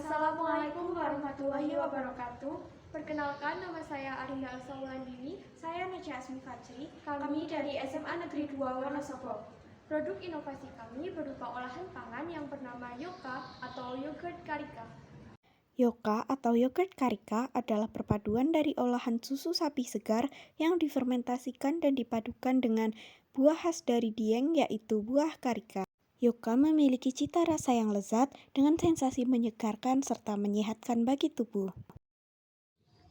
Assalamualaikum warahmatullahi wabarakatuh. Perkenalkan, nama saya Arinda Alsawlandini. Saya Najah Asmi Fajri. Kami dari SMA Negeri 2 Wonosobo. Produk inovasi kami berupa olahan pangan yang bernama Yoka atau yogurt karika. Yoka atau yogurt karika adalah perpaduan dari olahan susu sapi segar yang difermentasikan dan dipadukan dengan buah khas dari Dieng, yaitu buah karika. Yoka memiliki cita rasa yang lezat dengan sensasi menyegarkan serta menyehatkan bagi tubuh.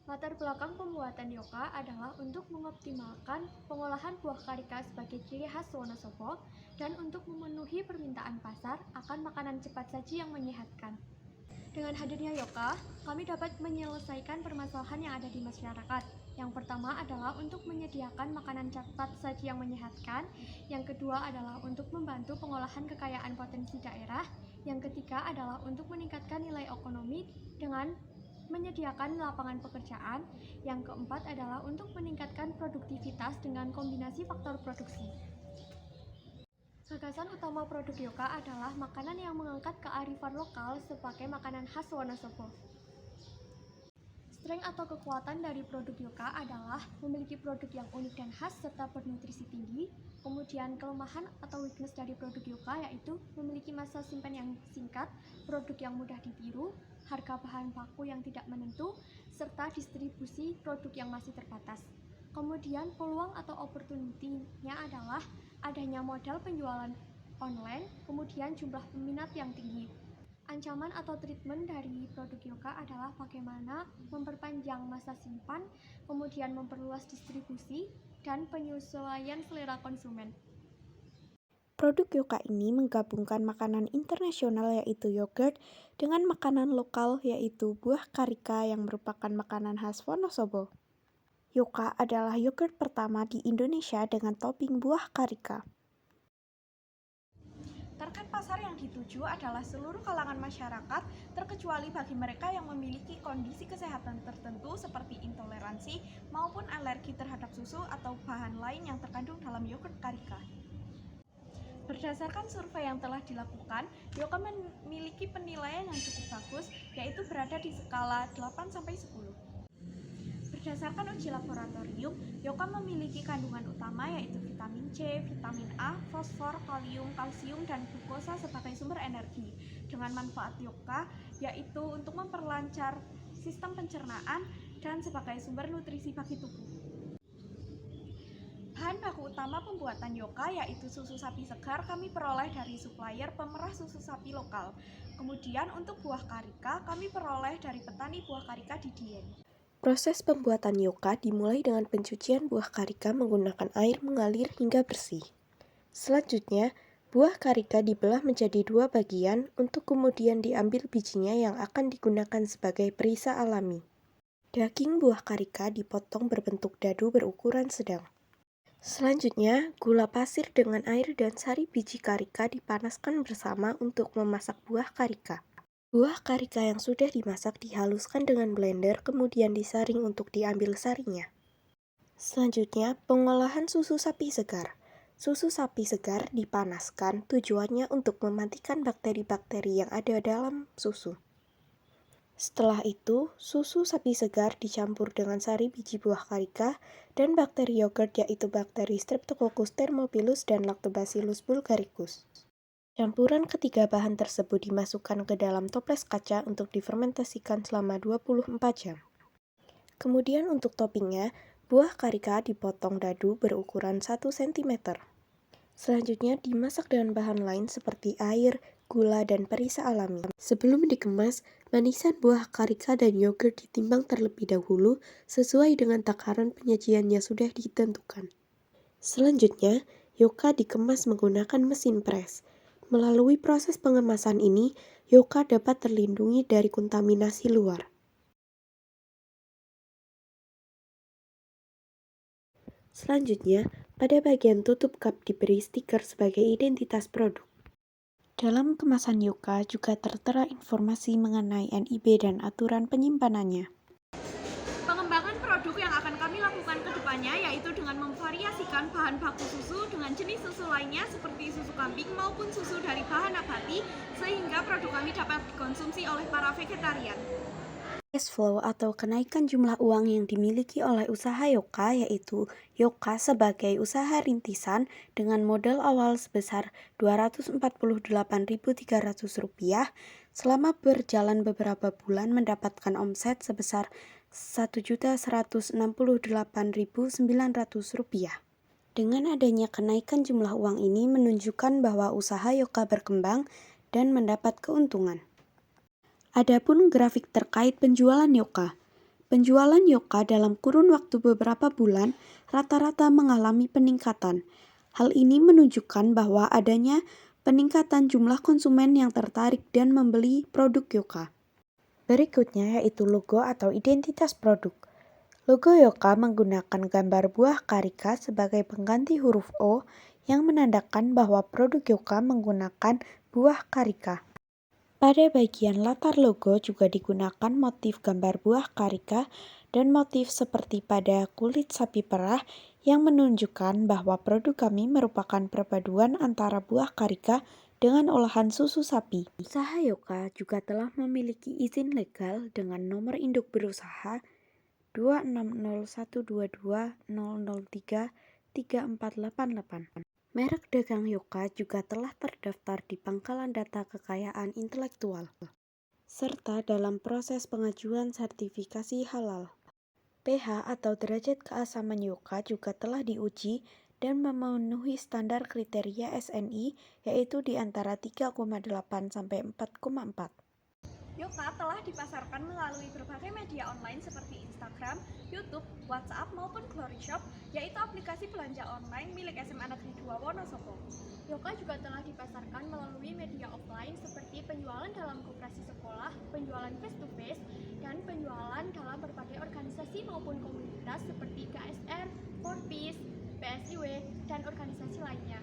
Latar belakang pembuatan Yoka adalah untuk mengoptimalkan pengolahan buah karika sebagai ciri khas Wonosobo dan untuk memenuhi permintaan pasar akan makanan cepat saji yang menyehatkan. Dengan hadirnya Yoka, kami dapat menyelesaikan permasalahan yang ada di masyarakat. Yang pertama adalah untuk menyediakan makanan cepat saji yang menyehatkan. Yang kedua adalah untuk membantu pengolahan kekayaan potensi daerah. Yang ketiga adalah untuk meningkatkan nilai ekonomi dengan menyediakan lapangan pekerjaan. Yang keempat adalah untuk meningkatkan produktivitas dengan kombinasi faktor produksi. Gagasan utama produk Yoka adalah makanan yang mengangkat kearifan lokal sebagai makanan khas Wonosobo. Strength atau kekuatan dari produk Yoka adalah memiliki produk yang unik dan khas serta bernutrisi tinggi. Kemudian kelemahan atau weakness dari produk Yoka yaitu memiliki masa simpan yang singkat, produk yang mudah ditiru, harga bahan baku yang tidak menentu, serta distribusi produk yang masih terbatas. Kemudian peluang atau opportunity-nya adalah adanya modal penjualan online, kemudian jumlah peminat yang tinggi. Ancaman atau treatment dari produk Yoka adalah bagaimana memperpanjang masa simpan, kemudian memperluas distribusi, dan penyesuaian selera konsumen. Produk Yoka ini menggabungkan makanan internasional yaitu yogurt dengan makanan lokal yaitu buah karika yang merupakan makanan khas Wonosobo. Yoka adalah yogurt pertama di Indonesia dengan topping buah karika. Target pasar yang dituju adalah seluruh kalangan masyarakat, terkecuali bagi mereka yang memiliki kondisi kesehatan tertentu seperti intoleransi maupun alergi terhadap susu atau bahan lain yang terkandung dalam yogurt karika. Berdasarkan survei yang telah dilakukan, Yoka memiliki penilaian yang cukup bagus, yaitu berada di skala 8-10. Berdasarkan uji laboratorium, Yoka memiliki kandungan utama yaitu vitamin C, vitamin A, fosfor, kalium, kalsium, dan glukosa sebagai sumber energi. Dengan manfaat Yoka yaitu untuk memperlancar sistem pencernaan dan sebagai sumber nutrisi bagi tubuh. Bahan baku utama pembuatan Yoka yaitu susu sapi segar kami peroleh dari supplier pemerah susu sapi lokal. Kemudian untuk buah karika kami peroleh dari petani buah karika di Dieng. Proses pembuatan Yoka dimulai dengan pencucian buah karika menggunakan air mengalir hingga bersih. Selanjutnya, buah karika dibelah menjadi 2 bagian untuk kemudian diambil bijinya yang akan digunakan sebagai perisa alami. Daging buah karika dipotong berbentuk dadu berukuran sedang. Selanjutnya, gula pasir dengan air dan sari biji karika dipanaskan bersama untuk memasak buah karika. Buah karika yang sudah dimasak dihaluskan dengan blender, kemudian disaring untuk diambil sarinya. Selanjutnya, pengolahan susu sapi segar. Susu sapi segar dipanaskan tujuannya untuk mematikan bakteri-bakteri yang ada dalam susu. Setelah itu, susu sapi segar dicampur dengan sari biji buah karika dan bakteri yogurt yaitu bakteri Streptococcus thermophilus dan Lactobacillus bulgaricus. Campuran ketiga bahan tersebut dimasukkan ke dalam toples kaca untuk difermentasikan selama 24 jam. Kemudian untuk toppingnya, buah karika dipotong dadu berukuran 1 cm. Selanjutnya dimasak dengan bahan lain seperti air, gula, dan perisa alami. Sebelum dikemas, manisan buah karika dan yogurt ditimbang terlebih dahulu sesuai dengan takaran penyajian yang sudah ditentukan. Selanjutnya, Yoka dikemas menggunakan mesin pres. Melalui proses pengemasan ini, Yoka dapat terlindungi dari kontaminasi luar. Selanjutnya, pada bagian tutup cup diberi stiker sebagai identitas produk. Dalam kemasan Yoka juga tertera informasi mengenai NIB dan aturan penyimpanannya. Pengembangan produk yang akan kami lakukan ke depannya yaitu dengan memvariasikan menyajikan bahan baku susu dengan jenis susu lainnya seperti susu kambing maupun susu dari bahan nabati, sehingga produk kami dapat dikonsumsi oleh para vegetarian. Cash flow atau kenaikan jumlah uang yang dimiliki oleh usaha Yoka yaitu Yoka sebagai usaha rintisan dengan modal awal sebesar Rp248.300 selama berjalan beberapa bulan mendapatkan omset sebesar Rp1.168.900. Dengan adanya kenaikan jumlah uang ini menunjukkan bahwa usaha Yoka berkembang dan mendapat keuntungan. Adapun grafik terkait penjualan Yoka. Penjualan Yoka dalam kurun waktu beberapa bulan rata-rata mengalami peningkatan. Hal ini menunjukkan bahwa adanya peningkatan jumlah konsumen yang tertarik dan membeli produk Yoka. Berikutnya yaitu logo atau identitas produk. Logo Yoka menggunakan gambar buah karika sebagai pengganti huruf O yang menandakan bahwa produk Yoka menggunakan buah karika. Pada bagian latar logo juga digunakan motif gambar buah karika dan motif seperti pada kulit sapi perah yang menunjukkan bahwa produk kami merupakan perpaduan antara buah karika dengan olahan susu sapi. Usaha Yoka juga telah memiliki izin legal dengan nomor induk berusaha 2601220033488. Merek dagang Yoka juga telah terdaftar di Pangkalan Data Kekayaan Intelektual, serta dalam proses pengajuan sertifikasi halal. pH atau derajat keasaman Yoka juga telah diuji dan memenuhi standar kriteria SNI yaitu di antara 3,8 sampai 4,4. Yoka telah dipasarkan melalui berbagai media online seperti Instagram, YouTube, WhatsApp maupun Glory Shop, yaitu aplikasi belanja online milik SMA Negeri 2 Wonosobo. Yoka juga telah dipasarkan melalui media offline seperti penjualan dalam koperasi sekolah, penjualan face-to-face, dan penjualan dalam berbagai organisasi maupun komunitas seperti KSR, Forpeace, PSIW, dan organisasi lainnya.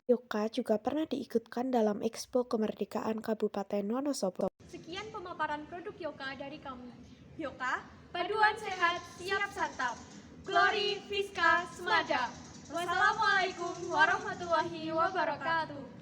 Yoka juga pernah diikutkan dalam Expo Kemerdekaan Kabupaten Wonosobo. Sekian pemaparan produk Yoka dari kami. Yoka, Paduan sehat, siap santap. Glory Fiska Semada. Wassalamualaikum warahmatullahi wabarakatuh.